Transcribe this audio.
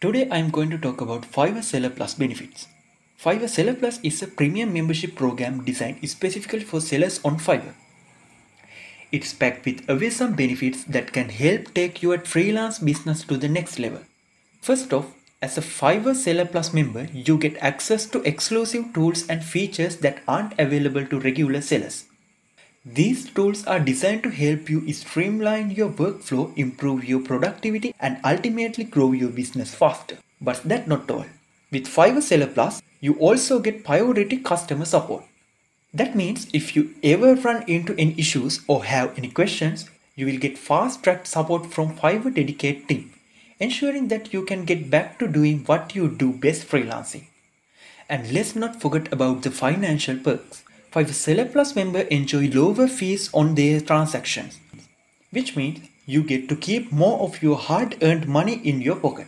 Today I am going to talk about Fiverr Seller Plus benefits. Fiverr Seller Plus is a premium membership program designed specifically for sellers on Fiverr. It's packed with awesome benefits that can help take your freelance business to the next level. First off, as a Fiverr Seller Plus member, you get access to exclusive tools and features that aren't available to regular sellers. These tools are designed to help you streamline your workflow, improve your productivity, and ultimately grow your business faster. But that's not all. With Fiverr Seller Plus, you also get priority customer support. That means if you ever run into any issues or have any questions, you will get fast-track support from Fiverr dedicated team, ensuring that you can get back to doing what you do best, freelancing. And let's not forget about the financial perks. Fiverr Seller Plus members enjoy lower fees on their transactions, which means you get to keep more of your hard-earned money in your pocket.